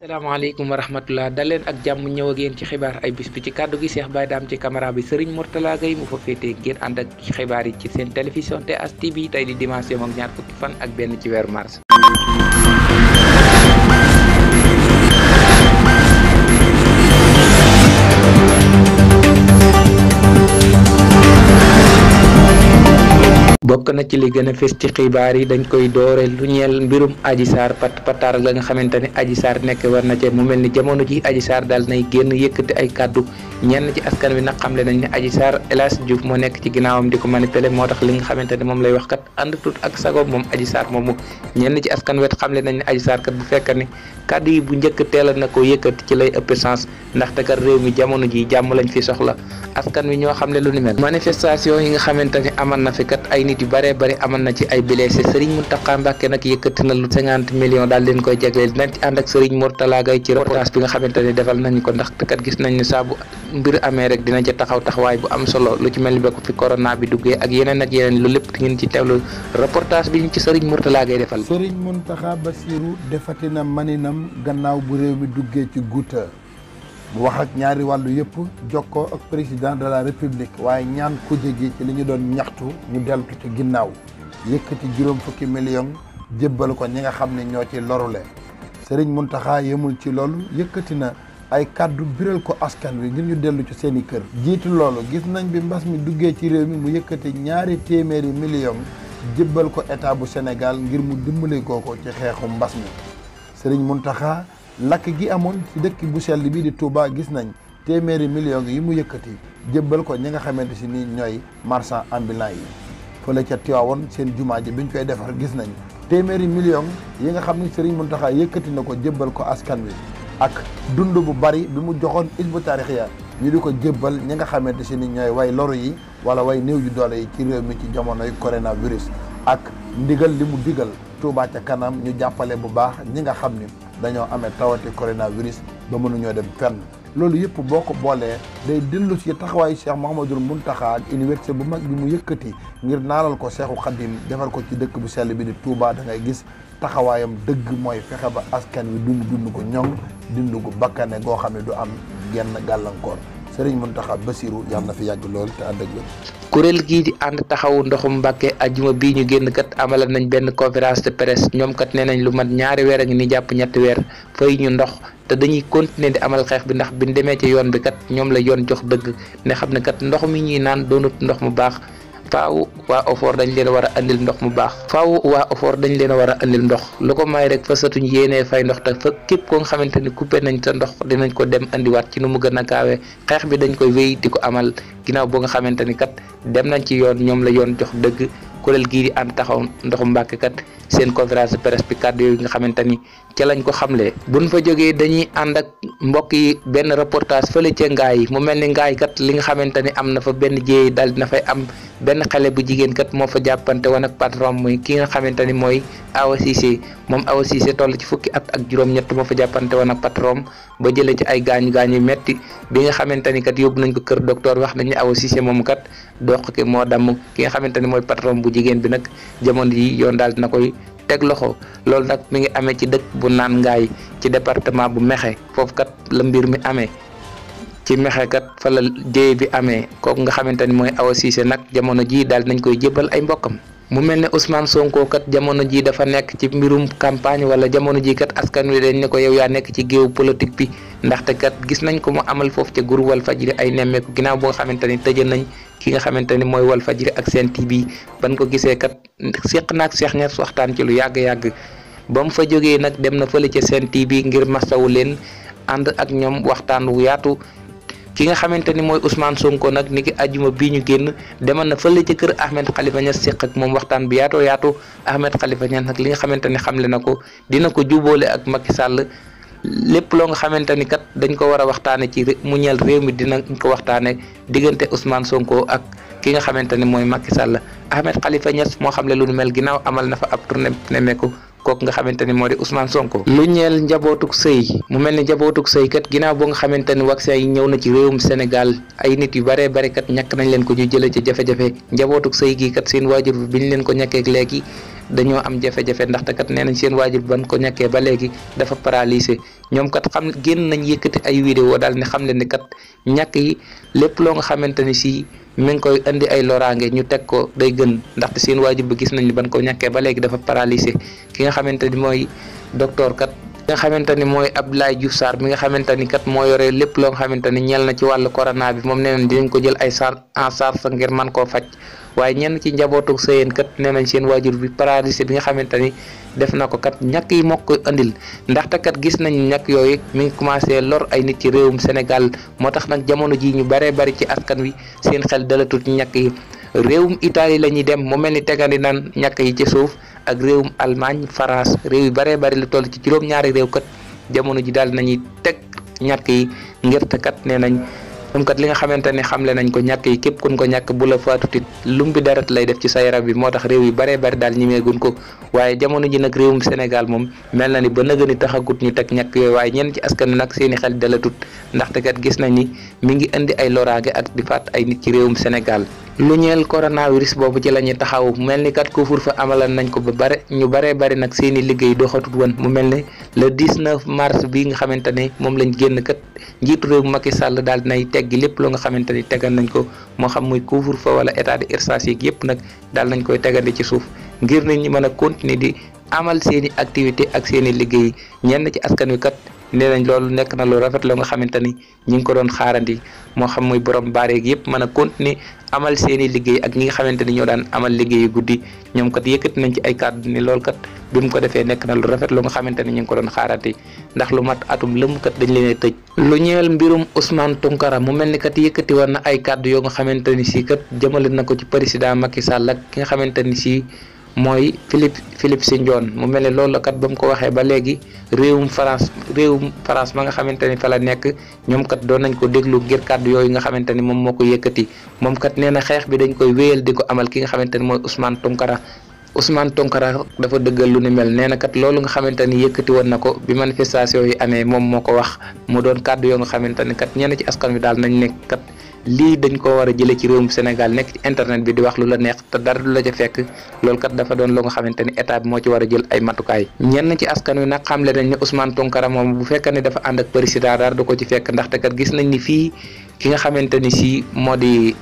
Assalamualaikum warahmatullah dalen ak jamm ñew ak yeen ci xibaar ay bis bi ci kaddu gi Cheikh Baye Dam ci caméra bi Serigne Mourtala Gueye mu fa fété ngir and ak xibaar yi ci sen télévision TS TV tay di dimanche ak ñaar fukki fan ak benn ci wéru mars bokk na ci li gëna fess ci xibaar yi dañ koy doore lu ñeel mbirum Adji Sarr patar la nga xamanteni Adji Sarr nek war na ci mu melni jamono ji Adji Sarr dal nay genn yëkëti ay kaddu ñenn ci askan wi nak xamle nañ ni Adji Sarr Elas Diouf mo nek ci ginaawam diko manipuler motax li nga xamanteni mom lay wax kat and tout ak sago mom Adji Sarr momu ñenn ci askan wet xamle nañ ni Adji Sarr kat bu fekk ni kaddu yi bu ñëk téla na ko yëkëti ci lay ëpp sens ndax te kat réew mi jamono ji jamm lañ fi soxla askan wi ñoo xamle lu ni mel manifestation yi nga xamanteni amal na fi kat ay nit yu bare bari amal na ci ay blessé Serigne Mountakha Mbacké nak yëkëti na lu 50 millions dal leen koy jéglé nañ ci and ak Serigne Mourtala Gueye ci reportage bi nga xamanteni defal nañ ko ndax kat gis nañ ni sa bu mbir amé rek dina ci taxaw taxaway bu am solo lu ci melni bako fi corona bi duggé ak yeneen lu lepp ngeen ci tewlu reportage bi ñu ci Serigne Mourtala Gueye defal Serigne Mountakha Bassirou defatina maninam gannaaw bu réew mi duggé ci guuta mu wax ak ñaari walu yépp jokko ak président de la république waye ñaan kujé gi ci liñu doon ñaxtu ñu deltu ci ginnaw yëkëti juroom fukki million jébbal ko ñi nga xamné ñoo ci lorulé Serigne Mountakha yemul ci lolu yëkëti na ay kaddu biral ko askan wi ngir ñu dellu ci seeni kër jiitu lolu gis nañ bi mbass mi duggé ci réew mi mu yëkëti ñaari téeméeri million jébbal ko état bu Sénégal ngir mu dimbalé koko ci xeexu mbass mi Serigne Mountakha lak gi amone ci dëkk bu sell bi di Touba gis nañ téeméeri million yi mu yëkëti jébbal ko ñi nga xamante ci ni ñoy marchand ambulant yi fele ca Tiwaawoon seen jumaa ji biñ koy defar gis nañ téeméeri million yi nga xamni Serigne Mountakha yëkëti nako jébbal ko askan wi ak dundu bu bari bi mu joxone Hizbut Tarqiyyah ñu diko jébbal ñi nga xamante ci ni ñoy way loru yi wala way néew ju doole yi ci réew mi ci jamonoy coronavirus ak ndigal limu digal Touba ca kanam ñu jappalé bu baax ñi nga xamni dañoo amé tawati coronavirus ba mënu ñoo dem fenn loolu yëpp boko bolé day dellu ci taxaway Cheikh Mouhamadoul Mountakha ak université bu mag bi mu yëkëti ngir naalal ko Cheikhul Khadim defar ko ci dëkk bu sell bi di Touba da ngay gis taxawayam dëgg moy fexé ba askan wi dund ko ñong dund gu bakane go xamné du am genn galankor Serigne Mountakha Bassirou yalla na fi yàgg lool te ànd ak wér kurel gi di and taxawu ndoxum Mbacké aljuma bi ñu genn kat amal nañ benn conférence de presse ñom kat nenañ lu mat ñaari wër ak ni japp ñetti wër fay ñu ndox te dañuy continuer di amal xex bi ndax biñ démé ci yoon bi kat ñom la yoon jox dëgg ne xamne kat ndox mi ñi naan doonut ndox mu baax faaw wa ofor dañ leen wara andil ndox mu baax faaw wa ofor dañ leen wara andil ndox lu ko may rek fa satuñ yéné fay ndox ta fa képp ko nga xamanteni coupé nañ ta ndox dinañ ko dem andi wat ci nu mu gëna kaawé xex bi dañ koy wéy diko amal ginaaw bo nga xamanteni kat dem nañ ci yoon ñom la yoon jox dëgg kurel gi di and taxaw ndoxum Mbacké kat seen conférence de presse bi kaddu yi nga xamanteni ci lañ ko xamlé buñ fa joggé dañuy and ak mbokk yi ben reportage fele ci ngaay mu melni ngaay kat li nga xamanteni am na fa ben jéey dal dina fay am ben xalé bu jigen kat mo fa jappante won ak patron muy ki nga xamanteni moy Awa Cissé mom Awa Cissé toll ci fukki at ak juroom ñett mo fa jappante won ak patron ba jëlé ci ay gañu metti bi nga xamanteni kat yob nañ ko kër docteur wax nañ ni Awa Cissé mom kat dox ki mo dam ki nga xamanteni moy patron bu jigen bi nak jamono yi yoon dal dina koy tek loxo lol nak mi ngi amé ci dëkk bu naan ngaay ci département bu Mexé fofu kat la mbir mi amé ci Mexé kat fa la jéey bi amé ko nga xamanteni moy Awa Cissé nak jamono ji dal nañ koy jébal ay mbokam mu melni Ousmane Sonko kat jamono ji dafa nek ci mbirum campagne wala jamono ji kat askan wi dañ ne ko yow ya nek ci géew politique bi ndaxte kat gis nañ ko mu amal fofu ci groupe Walfadjri ay nemmeeku ginaaw bo nga xamanteni tëjë nañ ki nga xamanteni moy Walfadjri ak Sen TV ban ko gisé kat séq nak Cheikh Niass waxtaan ci lu yag bam fa joggé nak dem na fele ci Sen TV ngir masawu len and ak ñom waxtaan wu yaatu ki nga xamanteni moy Ousmane Sonko nak niki aljuma bi ñu genn demal na fele ci kër Ahmed Khalifa Niass séq ak mom waxtaan bi yaatu Ahmed Khalifa Niass nak li nga xamanteni xamle nako dina ko jubbolé ak Macky Sall lepp lo nga xamanteni kat dañ ko wara waxtane ci mu ñël réew mi dina ko waxtane digënté Ousmane Sonko ak ki nga xamanteni moy Macky Sall Ahmed Khalifa Niass mo xamle lu mel ginaaw amal na fa ab tournée nemeku kok nga xamanteni modi Ousmane Sonko lu ñël njabotuk sey mu melni njabotuk sey kat ginaaw bo nga xamanteni vaccin yi ñëw na ci réewum Sénégal ay nit yu bare kat ñak nañ leen ko ñu jëlé ci jafé-jafé njabotuk sey gi kat seen wajur biñ leen ko ñaké ak légui dañoo am jafe-jafe ndaxte kat nee nañ seen waajur ban ko ñàkkee ba léegi dafa paralysé ñoom kat xam génn nañ yëkkati ay vidéo daal ne xam leen ni kat ñàkk yi lépp loo nga xamante ni si mi ngi koy indi ay loraange ñu teg ko day gën ndaxte seen waajur ba gis nañ ni ban ko ñàkkee ba léegi dafa paralysé ki nga xamante ni mooy docteur kat nga xamante ni mooy Abdoulaye Diouf Sarr mi nga xamante ni kat moo yore lépp loo nga xamante ni ñeel na ci wàllu corona bi moom nee nañ dinañ ko jël ay en charge ngir man koo faj waaye ñenn ci njabootu sëyeen kat nee nañ seen waajur bi paralysé bi nga xamante ni def na ko kat ñàkk yi moo ko andil ndaxte kat gis nañ ñàkk yooyu mi ngi commencé lor ay nit ci réewum Sénégal moo tax nag jamono ji ñu baree bari ci askan wi seen xel dalatul ci ñàkk yi réewum Italie la ñuy dem mu mel ni tegandi naan ñàkk yi ci suuf ak réewum Allemagne France réew yu baree bari lu toll ci juróom-ñaari réew kat jamono ji daal nañuy teg ñàkk yi ngir te kat nee nañ moom kat li nga xamante ne xamle nañ ko ñàkk yi képp kun ko ñàkk bu la faatutit lum bi deret lay def ci sa yaram bi moo tax réew yu baree bari daal ñimeegun ko waaye jamono ji nag réewum Sénégal moom mel na ni ba nëgëni taxagut ñu teg ñàkk yooyu waaye ñenn ci askan wi nag seeni xel dalatut ndaxte kat gis nañ ni mi ngi indi ay loraange ak di faat ay nit ci réewum Sénégal lu ñeel coronavirus boobu ci la ñuy taxaw mel ni kat couvre-feu amalan nañ ko ba bare ñu baree bari nag seeni liggéey doxatut woon mu mel ne le 19 mars bi nga xamante ne moom lañ génn kat njiitu réew Macky Sall daal dinay teggi lépp loo nga xamante ni tegal nañ ko moo xam muy couvre-feu wala état d'urgence yi yëpp nag daal nañ koy tegandi ci suuf ngir nit ñi mën a continuer di amal seeni activité ak seeni liggéey ñenn ci askan wi kat nee nañ loolu nekk na lu rafet loo nga xamante ni ñi ngi ko doon xaarandi moo xam muy borom baareeg yëpp mën a continuer amal seeni liggéey ak ñi nga xamante ni ñoo daan amal liggéeyu guddi ñoom kat yëkkati nañ ci ay kàddu ni loolu kat bi mu ko defee nekk na lu rafet lu nga xamante ni ñu ngi ko doon xaarandi ndax lu mat atum lëmm kat dañ leen a tëj lu ñeel mbirum Ousmane Tounkara mu mel ni kat yëkkati woon na ay kàddu yoo nga xamante ni si kat jëmale na ko ci président Macky Sall ak ki nga xamante ni si mooy Philippe Sindione mu mel ne loolu kat ba mu ko waxee ba léegi réewum France ma nga xamante ni fa la nekk ñoom kat doon nañ ko déglu ngir kàddu yooyu nga xamante ni moom moo ko yëkkati moom kat nee na xeex bi dañ koy wéyal di ko amal ki nga xamante ni mooy Ousmane Tounkara dafa dëggal lu ni mel nee na kat loolu nga xamante ni yëkkati woon na ko bi manifestation yi amee moom moo ko wax mu doon kàddu yoo nga xamante ni kat ñenn ci askan wi daal nañ nekk kat lii dañ ko war a jëlee ci réewum Sénégal nekk ci internet bi di wax lu la neex te dara du la ca fekk loolu kat dafa doon lu nga xamante ni état bi moo ci war a jël ay matukaay ñenn ci askan wi nag xamle nañ ne Ousmane Tounkara moom bu fekkee ne dafa ànd ak président dara du ko ci fekk ndaxte kat gis nañ ni fii ki nga xamante ni si moo di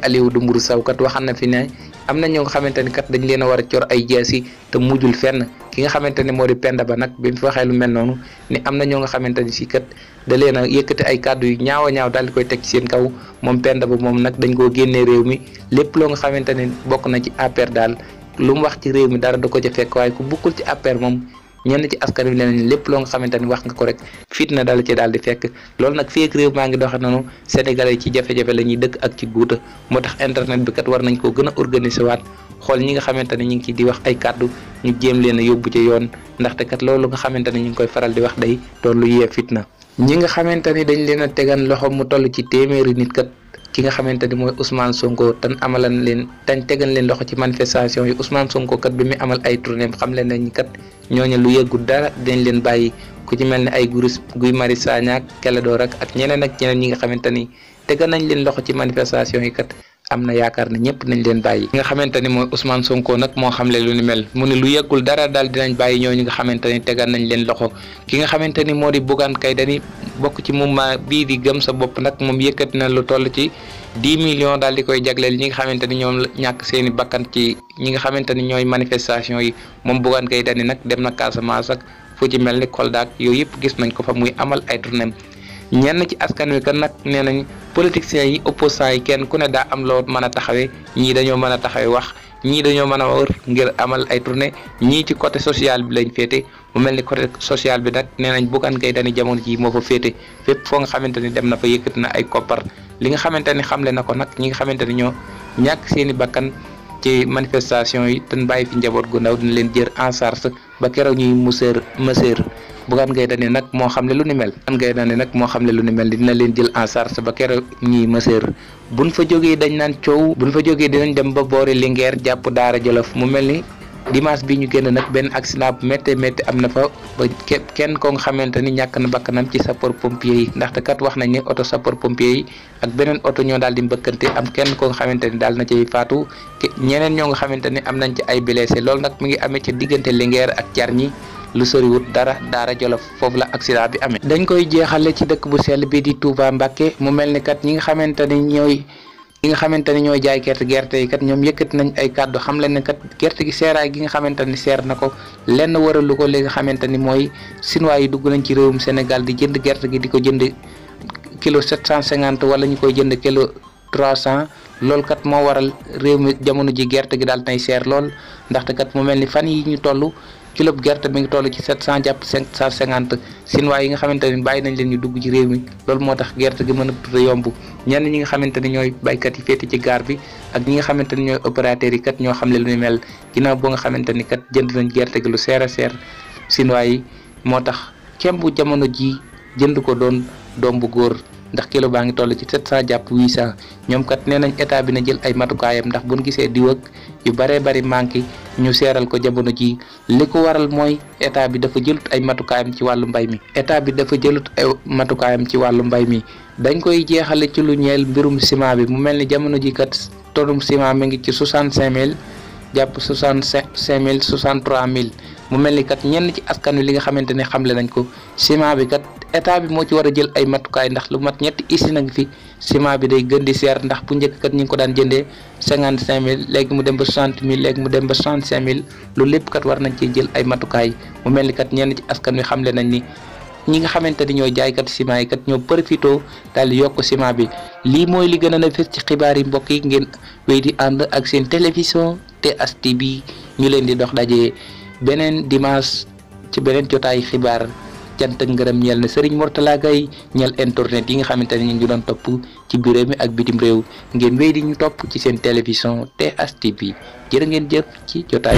Aliou Dembourou Sow kat waxan na fi ne am na ñoo nga xamante ni kat dañ leen a war a cor ay jeesi te mujjul fenn ki nga xamante ni moo di Penda Ba nag bi mu fi waxee lu mel noonu ni am na ñoo nga xamante ni si kat da leen a yëkkati ay kàddu yu ñaaw a ñaaw daal di koy teg ci seen kaw moom Penda Ba moom nag dañ koo génnee réew mi lépp loo nga xamante ni bokk na ci APR daal lu mu wax ci réew mi dara da ko ca fekk waaye ku bukkul ci APR moom ñenn ci askan wi leneen lépp loo nga xamante ni wax nga ko rek fitna dal ci daal di fekk loolu nag fii ak réew maa ngi doxe noonu Sénégalais yi ci jafe-jafe la ñuy dëkk ak ci guuta moo tax internet bi kat war nañ koo gën a organiser waat xool ñi nga xamante ne ñu ngi ci di wax ay kàddu ñu jéem leen a yóbbu ci yoon ndaxte kat loolu nga xamante ne ñu ngi koy faral di wax day doon lu yee fitna ñi nga xamante ni dañ leen a tegan loxo mu toll ci téeméeri nit kat ki nga xamante ni mooy Ousmane Sonko tan tegan leen loxo ci manifestation yi Ousmane Sonko kat bi muy amal ay tournée xam leen nañ kat ñooñu lu yëggul dara dañ leen bàyyi ku ci mel ne ay Guy Marius Sagna ak Clédor ak ñeneen ñi nga xamante ni tegan nañ leen loxo ci manifestation yi kat am na yaakaar ne ñëpp nañ leen bàyyi nga xamante ni mooy Ousmane Sonko nag moo xamle lu ni mel mu ne lu yëggul dara daal dinañ bàyyi ñooñu nga xamante ni tegan nañ leen loxo ki nga xamante ni moo di Bougane Gueye Dany bokk ci mouvement bii di gëm sa bopp nag moom yëkkati na lu toll ci 10 millions daal di koy jagleel ñi nga xamante ni ñoom ñàkk seeni bakkan ci ñi nga xamante ni ñooy manifestation yi moom Bougane Gueye Dany nag dem na Casamance ak fu ci mel ni Kolda ak yooyu yëpp gis nañ ko fa muy amal ay tournée ñenn ci askan wi kan nag nee nañ politiciens yi opposants yi kenn ku ne daa am loo mën a taxawee ñii dañoo mën a taxawee wax ñii dañoo mën a wër ngir amal ay tournée ñii ci côté social bi lañ féete mu mel ni côté social bi nag nee nañ Bougane Gueye Dany jamono ji moo fa féete fépp foo nga xamante ni dem na fa yëkkati na ay koppar li nga xamante ni xamle na ko nag ñi nga xamante ni ñoo ñàkk seeni bakkan ci manifestation yi te bàyyi fi njaboot gu ndaw dina leen jër en charge ba keroog ñuy mëseer Bougane Gueye Dany nag moo xam ne lu ni mel dina leen jël en charge ba keroog ñuy mëseer buñ fa jógee dañ naan coow buñ fa jógee dinañ dem ba boori Linguère jàpp Daara Jolof mu mel ni dimanche bi ñu génn nag benn accident bu métti am na fa ba kenn ko nga xamante ni ñàkk na bakkanam ci sapeur pompier yi ndaxte kat wax nañ ne oto sapeur pompier yi ak beneen oto ñoo daal di mbëkkante am kenn ko nga xamante ni daal na ci faatu ñeneen ñoo nga xamante ni am nañ ci ay blessé loolu nag mi ngi amee ci diggante Linguère ak Thiargny lu soriwut dara Daara Jolof foofu la accident bi amee. dañ koy jeexale ci dëkk bu sell bi di Touba Mbacké mu mel ni kat ñi nga xamante ni ñooy jaay gerte yi kat ñoom yëkkati nañ ay kàddu xam leen ne kat gerte gi seeraay gi nga xamante ni seer na ko lenn waralu ko li nga xamante ni mooy Chinois yi dugg nañ ci réewum Sénégal di jënd gerte gi di ko jënd kilo 750 wala ñu koy jënd kilo 300 loolu kat moo waral réew mi jamono ji gerte gi daal nay seer lool ndaxte kat mu mel ni fan yi ñu toll kilo gerte mi ngi toll ci 700 jàpp 550 Chinois yi nga xamante ni bàyyi nañ leen ñu dugg ci réew mi loolu moo tax gerte gi mën a tudd yomb ñenn ñi nga xamante ni ñooy baykat yi féete ci gaar bi ak ñi nga xamante ni ñooy opérateurs yi kat ñoo xam ne lu ñu mel ginnaaw boo nga xamante ni kat jënd nañ gerte gi lu seer a seer Chinois yi moo tax kem bu jamono ji jënd ko doon doom bu góor ndax kilo baa ngi toll ci 700 jàpp 800 ñoom kat nee nañ état bi na jël ay matukaayam ndax buñ gisee diw ak yu baree bari manqué ñu seeral ko jamono ji li ko waral mooy état bi dafa jëlut ay matukaayam ci wàllu mbay mi dañ koy jeexale ci lu ñeel mbirum ciment bi mu mel ni jamono ji kat tonum ciment mi ngi ci 65000 jàpp 65000 63000 mu mel ni kat ñenn ci askan wi li nga xamante ne xamle nañ ko ciment bi kat état bi moo ci war a jël ay matukaay ndax lu mat ñetti usine ngi fi ciment bi day gën di seer ndax bu njëkk kat ñi ngi ko daan jëndee 55000 léegi mu dem ba 60000 léegi mu dem ba 65000 loolu lépp kat war nañ cee jël ay matukaay mu mel ni kat ñenn ci askan wi xamle nañ ni ñi nga xamante ni ñooy jaaykat ciment yi kat ñoo profité daal di yokk ciment bi lii mooy li gën a fës ci xibaar yi mbokk yi ngeen wéy di ànd ak seen télévision TS TV ñu leen di dox daje beneen dimanche ci beneen jotaay xibaar cant ak ngërëm ñeel na Serigne Mourtala Gaye ñeel internet yi nga xamante ne ñu ngi doon topp ci biir réew mi ak bitim réew ngeen wéy di ñu topp ci seen télévision TS TV jërë ngeen jëf ci jotaay